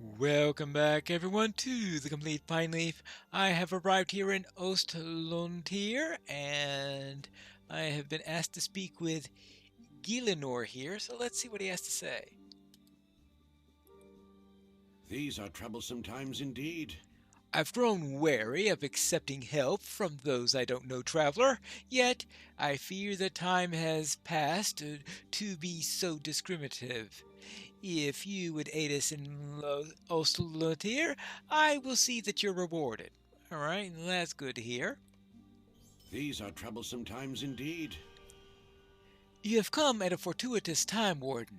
Welcome back, everyone, to the Complete Pineleaf. I have arrived here in Ostlontir, and I have been asked to speak with Gilinor here, so let's see what he has to say. These are troublesome times indeed. I've grown wary of accepting help from those I don't know, traveler, yet I fear the time has passed to be so discriminative. If you would aid us in Ostlontir, I will see that you're rewarded. Alright, that's good to hear. These are troublesome times indeed. You have come at a fortuitous time, Warden.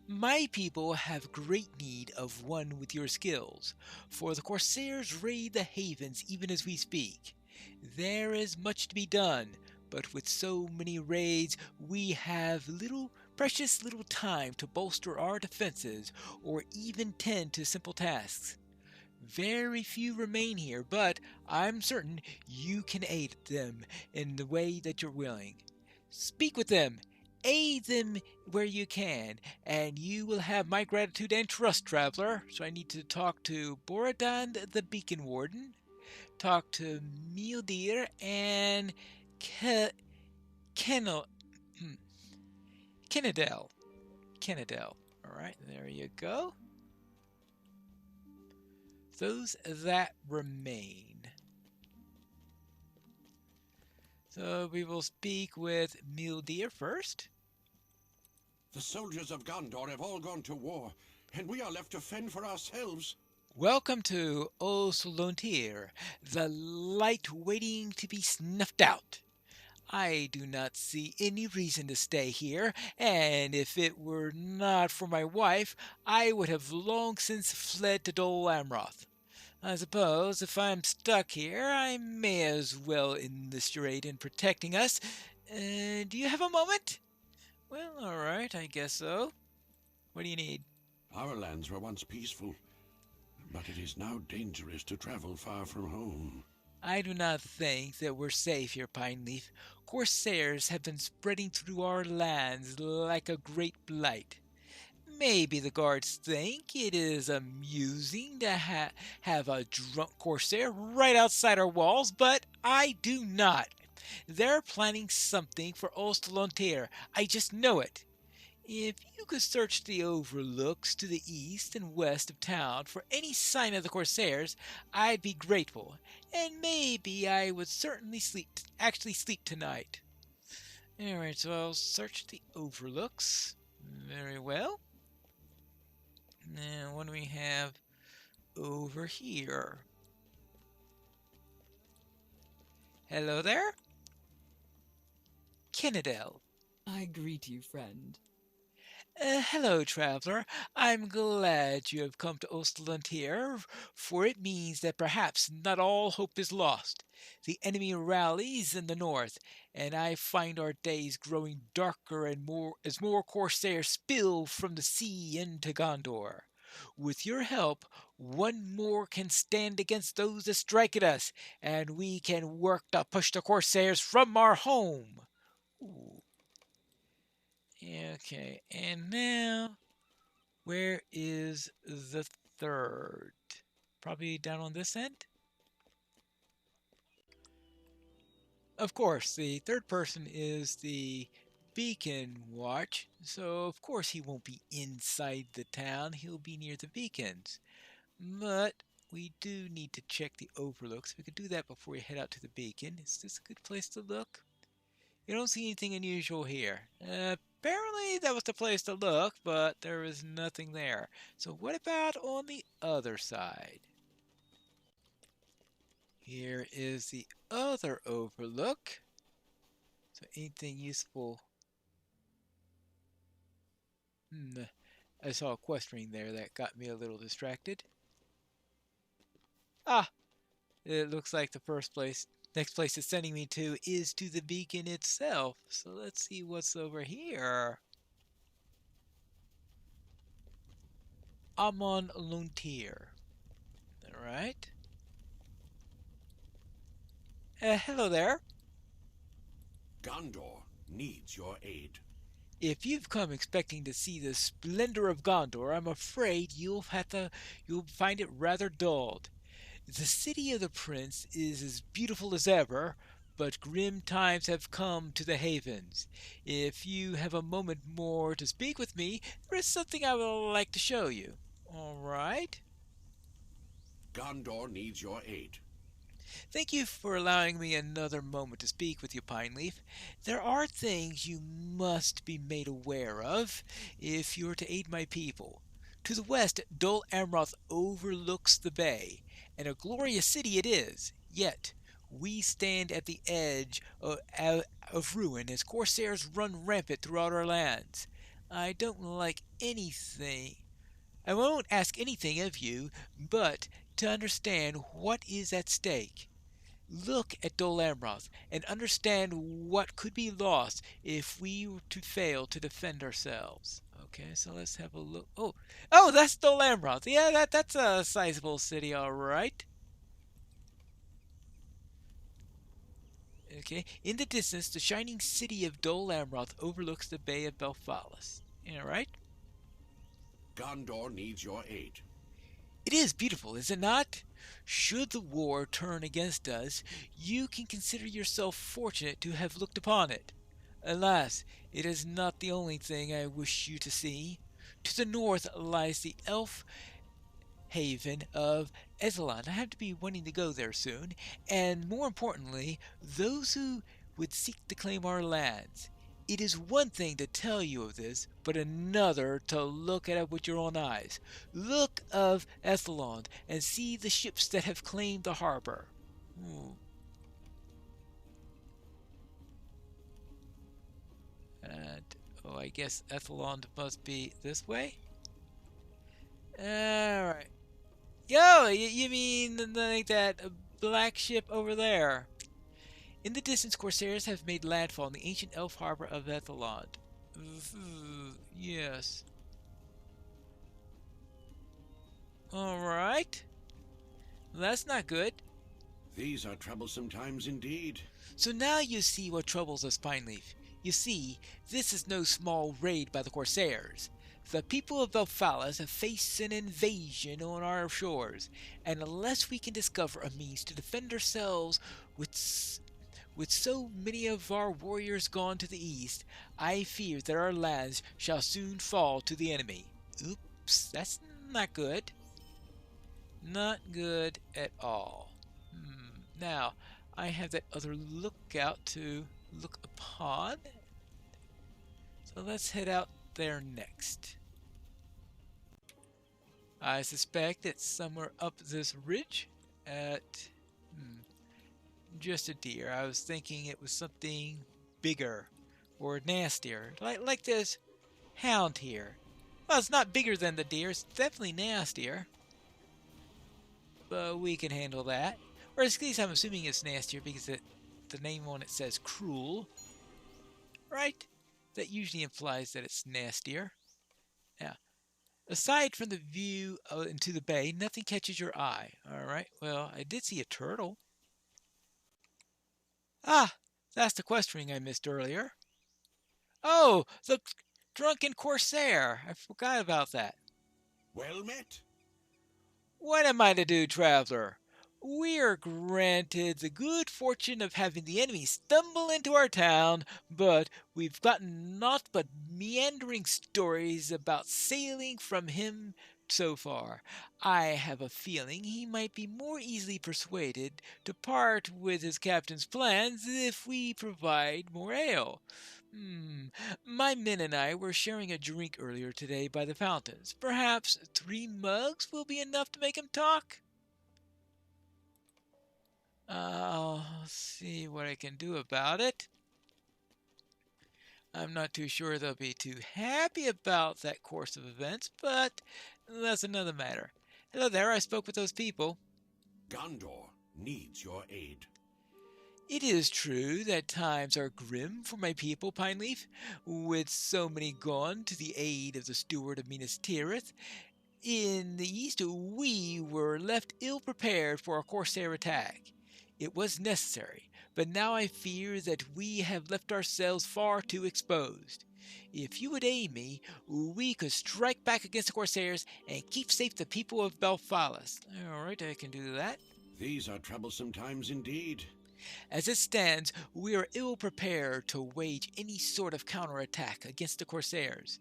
My people have great need of one with your skills, for the Corsairs raid the havens even as we speak. There is much to be done, but with so many raids, we have precious little time to bolster our defenses or even tend to simple tasks. Very few remain here, but I'm certain you can aid them in the way that you're willing. Speak with them, aid them where you can, and you will have my gratitude and trust, traveler. So I need to talk to Borodand the Beacon Warden, talk to Mildir, and Ke- Kennel- Kennedel. Kennedel. Alright, there you go. Those that remain. So we will speak with Mildir first. The soldiers of Gondor have all gone to war, and we are left to fend for ourselves. Welcome to Solontir, the light waiting to be snuffed out. I do not see any reason to stay here, and if it were not for my wife, I would have long since fled to Dol Amroth. I suppose if I'm stuck here, I may as well enlist your aid in protecting us. Do you have a moment? Well, alright, I guess so. What do you need? Our lands were once peaceful, but it is now dangerous to travel far from home. I do not think that we're safe here, Pineleaf. Corsairs have been spreading through our lands like a great blight. Maybe the guards think it is amusing to have a drunk corsair right outside our walls, but I do not. They're planning something for Ostalontir. I just know it. If you could search the overlooks to the east and west of town for any sign of the Corsairs, I'd be grateful, and maybe I would certainly actually sleep tonight. Alright, so I'll search the overlooks. Very well. Now, what do we have over here? Hello there? Kennedel. I greet you, friend. Hello, traveler. I'm glad you have come to Ostalantir, for it means that perhaps not all hope is lost. The enemy rallies in the north, and I find our days growing darker and more as more corsairs spill from the sea into Gondor. With your help, one more can stand against those that strike at us, and we can work to push the corsairs from our home. Ooh. Okay, and now, where is the third? Probably down on this end? Of course, the third person is the beacon watch, so of course he won't be inside the town, he'll be near the beacons. But we do need to check the overlooks. We could do that before we head out to the beacon. Is this a good place to look? You don't see anything unusual here. Apparently that was the place to look, but there is nothing there. So what about on the other side? Here is the other overlook. So anything useful? I saw a questing there that got me a little distracted. Ah, it looks like the next place it's sending me to is to the beacon itself. So let's see what's over here. Amon Luntir. Alright. Hello there. Gondor needs your aid. If you've come expecting to see the splendor of Gondor, I'm afraid you'll find it rather dulled. The city of the prince is as beautiful as ever, but grim times have come to the havens. If you have a moment more to speak with me, there is something I would like to show you. All right? Gondor needs your aid. Thank you for allowing me another moment to speak with you, Pineleaf. There are things you must be made aware of if you are to aid my people. To the west, Dol Amroth overlooks the bay, and a glorious city it is. Yet, we stand at the edge of ruin as corsairs run rampant throughout our lands. I don't like anything. I won't ask anything of you but to understand what is at stake. Look at Dol Amroth and understand what could be lost if we were to fail to defend ourselves. Okay, so let's have a look. Oh, that's Dol Amroth. Yeah, that's a sizable city, all right. Okay, in the distance, the shining city of Dol Amroth overlooks the Bay of Belfalis. All right. Gondor needs your aid. It is beautiful, is it not? Should the war turn against us, you can consider yourself fortunate to have looked upon it. Alas, it is not the only thing I wish you to see. To the north lies the elf haven of Ezalon. I have to be wanting to go there soon, and more importantly, those who would seek to claim our lands. It is one thing to tell you of this, but another to look at it with your own eyes. Look of Ethelond and see the ships that have claimed the harbor. And, I guess Ethelond must be this way? Alright. Yo, you mean like that black ship over there? In the distance, corsairs have made landfall in the ancient elf harbor of Ethelond. Yes. Alright. That's not good. These are troublesome times indeed. So now you see what troubles us, Pineleaf. You see, this is no small raid by the corsairs. The people of Belfalis have faced an invasion on our shores, and unless we can discover a means to defend ourselves with so many of our warriors gone to the east, I fear that our lands shall soon fall to the enemy. Oops, that's not good. Not good at all. Now, I have that other lookout to look upon. So let's head out there next. I suspect it's somewhere up this ridge at just a deer. I was thinking it was something bigger or nastier, like this hound here. Well, it's not bigger than the deer. It's definitely nastier, but we can handle that. Or at least I'm assuming it's nastier because the name on it says cruel, right? That usually implies that it's nastier. Now, aside from the view into the bay, nothing catches your eye. All right. Well, I did see a turtle. Ah, that's the quest ring I missed earlier. Oh, the drunken corsair. I forgot about that. Well met. What am I to do, traveler? We are granted the good fortune of having the enemy stumble into our town, but we've gotten naught but meandering stories about sailing from him so far. I have a feeling he might be more easily persuaded to part with his captain's plans if we provide more ale. My men and I were sharing a drink earlier today by the fountains. Perhaps 3 mugs will be enough to make him talk? I'll see what I can do about it. I'm not too sure they'll be too happy about that course of events, but that's another matter. Hello there, I spoke with those people. Gondor needs your aid. It is true that times are grim for my people, Pineleaf, with so many gone to the aid of the steward of Minas Tirith. In the east, we were left ill prepared for a corsair attack. It was necessary, but now I fear that we have left ourselves far too exposed. If you would aid me, we could strike back against the Corsairs and keep safe the people of Belphalis. Alright, I can do that. These are troublesome times indeed. As it stands, we are ill prepared to wage any sort of counterattack against the Corsairs.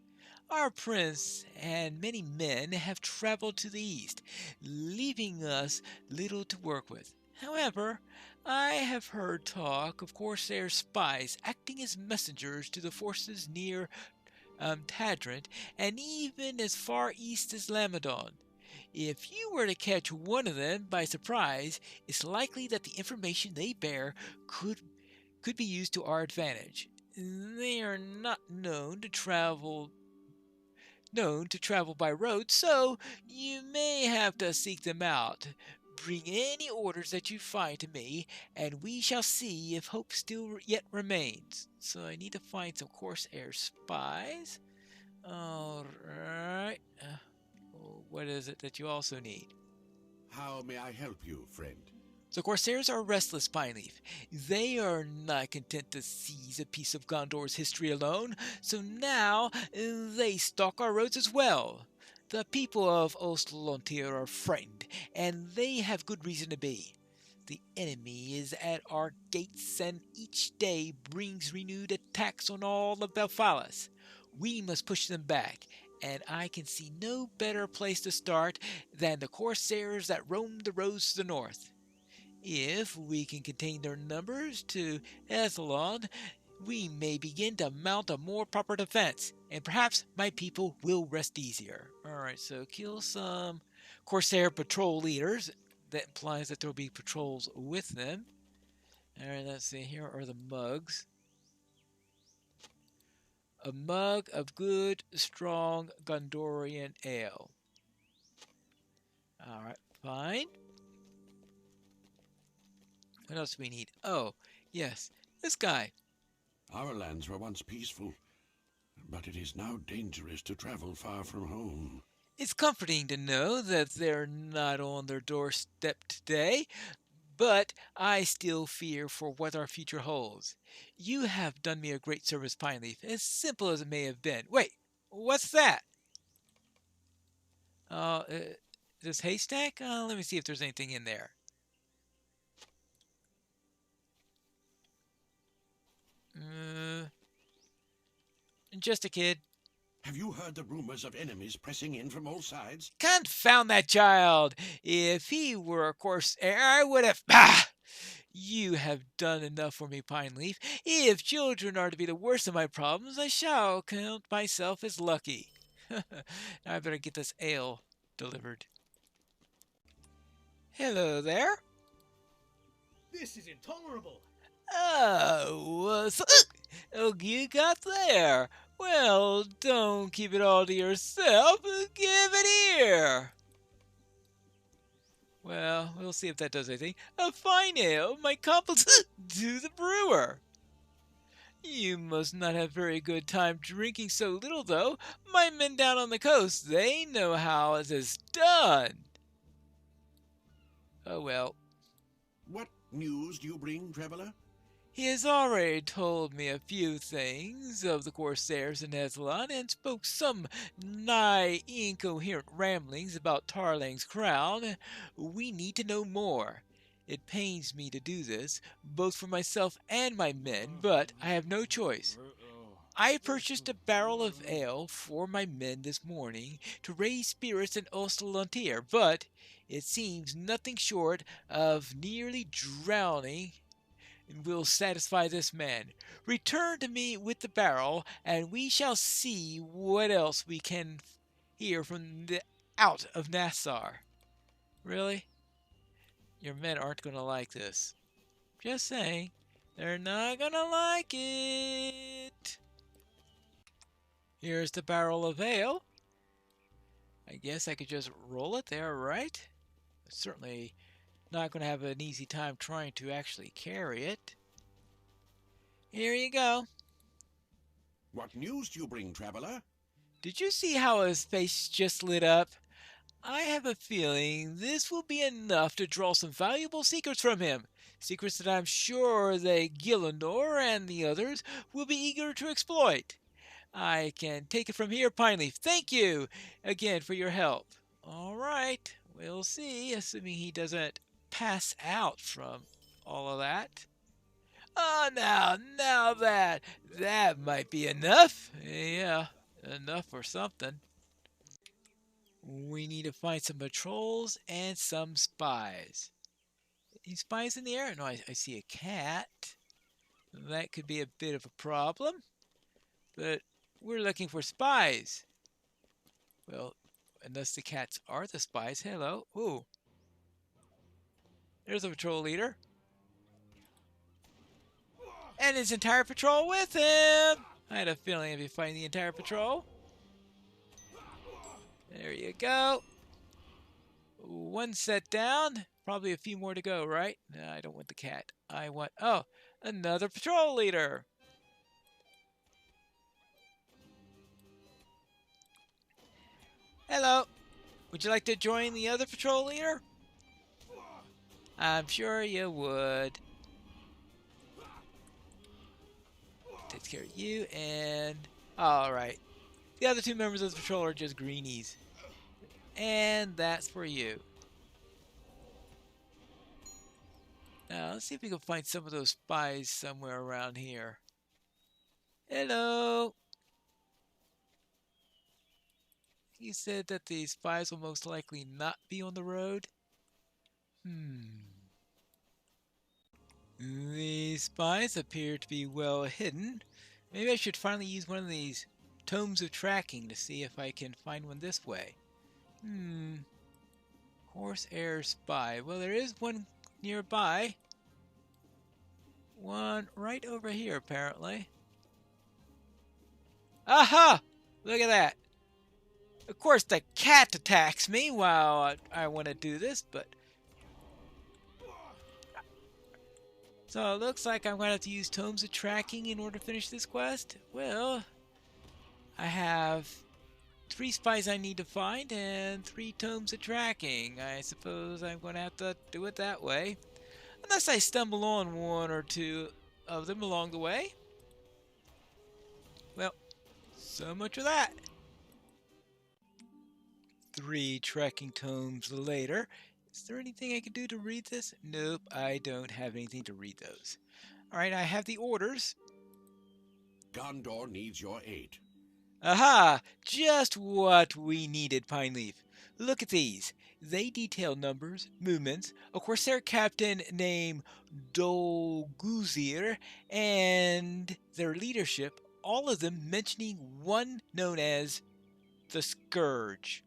Our prince and many men have traveled to the east, leaving us little to work with. However, I have heard talk of Corsair spies acting as messengers to the forces near Tadrant and even as far east as Lamadon. If you were to catch one of them by surprise, it's likely that the information they bear could be used to our advantage. They are not known to travel by road, so you may have to seek them out. Bring any orders that you find to me, and we shall see if hope still yet remains. So I need to find some Corsair spies. Alright. What is it that you also need? How may I help you, friend? The Corsairs are restless, Pineleaf. They are not content to seize a piece of Gondor's history alone, so now they stalk our roads as well. The people of Ostlontir are frightened, and they have good reason to be. The enemy is at our gates, and each day brings renewed attacks on all of Belphalis. We must push them back, and I can see no better place to start than the Corsairs that roam the roads to the north. If we can contain their numbers to Ethelon, we may begin to mount a more proper defense, and perhaps my people will rest easier. Alright, so kill some Corsair patrol leaders. That implies that there will be patrols with them. Alright, let's see, here are the mugs. A mug of good, strong Gondorian ale. Alright, fine. What else do we need? Oh, yes, this guy. Our lands were once peaceful, but it is now dangerous to travel far from home. It's comforting to know that they're not on their doorstep today, but I still fear for what our future holds. You have done me a great service, Pineleaf, as simple as it may have been. Wait, what's that? This haystack? Let me see if there's anything in there. Just a kid. Have you heard the rumors of enemies pressing in from all sides? Confound that child! If he were a Corsair, I would have. Ah! You have done enough for me, Pineleaf. If children are to be the worst of my problems, I shall count myself as lucky. I better get this ale delivered. Hello there. This is intolerable. Oh, oh, you got there. Well, don't keep it all to yourself. Give it here. Well, we'll see if that does anything. A fine ale, my compliments to the brewer. You must not have very good time drinking so little, though. My men down on the coast, they know how it is done. Oh well. What news do you bring, traveler? He has already told me a few things of the Corsairs in Ethelon, and spoke some nigh incoherent ramblings about Tarlang's crown. We need to know more. It pains me to do this, both for myself and my men, but I have no choice. I purchased a barrel of ale for my men this morning to raise spirits in Ostlontir, but it seems nothing short of nearly drowning will satisfy this man. Return to me with the barrel, and we shall see what else we can hear from out of Nassar. Really? Your men aren't going to like this. Just saying. They're not going to like it. Here's the barrel of ale. I guess I could just roll it there, right? Certainly not going to have an easy time trying to actually carry it. Here you go. What news do you bring, traveler? Did you see how his face just lit up? I have a feeling this will be enough to draw some valuable secrets from him. Secrets that I'm sure that Gillenor and the others will be eager to exploit. I can take it from here, Pineleaf. Thank you again for your help. All right, we'll see, assuming he doesn't pass out from all of that. Oh, now that might be enough. Yeah, enough for something. We need to find some patrols and some spies. Any spies in the air? No, I see a cat. That could be a bit of a problem, but we're looking for spies. Well, unless the cats are the spies. Hello. Ooh, there's a patrol leader. And his entire patrol with him. I had a feeling I'd be fighting the entire patrol. There you go. One set down. Probably a few more to go, right? No, I don't want the cat. I want... Oh, another patrol leader. Hello. Would you like to join the other patrol leader? I'm sure you would. Takes care of you and... Alright. The other two members of the patrol are just greenies. And that's for you. Now, let's see if we can find some of those spies somewhere around here. Hello! You said that the spies will most likely not be on the road? The spies appear to be well hidden. Maybe I should finally use one of these tomes of tracking to see if I can find one this way. Horseair spy. Well, there is one nearby. One right over here, apparently. Aha! Look at that. Of course, the cat attacks me while I want to do this, but... So it looks like I'm going to have to use tomes of tracking in order to finish this quest. Well, I have 3 spies I need to find and 3 tomes of tracking. I suppose I'm going to have to do it that way. Unless I stumble on 1 or 2 of them along the way. Well, so much for that. 3 tracking tomes later. Is there anything I can do to read this? Nope, I don't have anything to read those. Alright, I have the orders. Gondor needs your aid. Aha! Just what we needed, Pineleaf. Look at these. They detail numbers, movements, a Corsair captain named Dolguzir, and their leadership, all of them mentioning one known as the Scourge.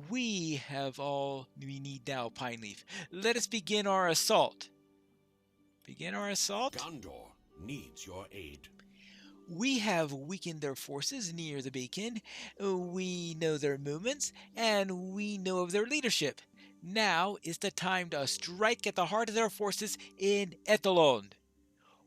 We have all we need now, Pineleaf. Let us begin our assault. Begin our assault? Gondor needs your aid. We have weakened their forces near the beacon. We know their movements, and we know of their leadership. Now is the time to strike at the heart of their forces in Ethelond.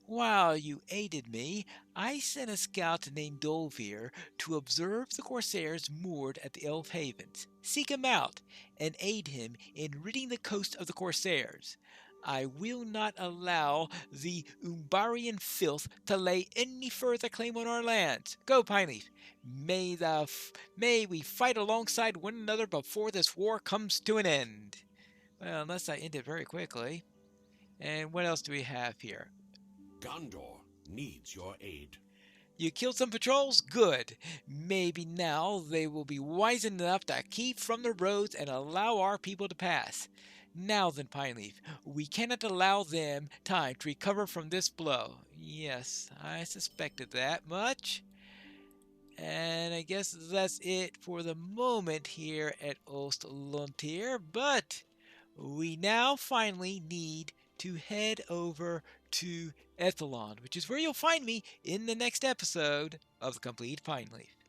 While you aided me, I sent a scout named Dolvir to observe the Corsairs moored at the Elf Havens. Seek him out, and aid him in ridding the coast of the Corsairs. I will not allow the Umbarian filth to lay any further claim on our lands. Go, Pineleaf. May we fight alongside one another before this war comes to an end. Well, unless I end it very quickly. And what else do we have here? Gondor needs your aid. You killed some patrols? Good. Maybe now they will be wise enough to keep from the roads and allow our people to pass. Now then, Pineleaf, we cannot allow them time to recover from this blow. Yes, I suspected that much. And I guess that's it for the moment here at Ostlontir, but we now finally need to head over to Ethelon, which is where you'll find me in the next episode of The Complete Pineleaf.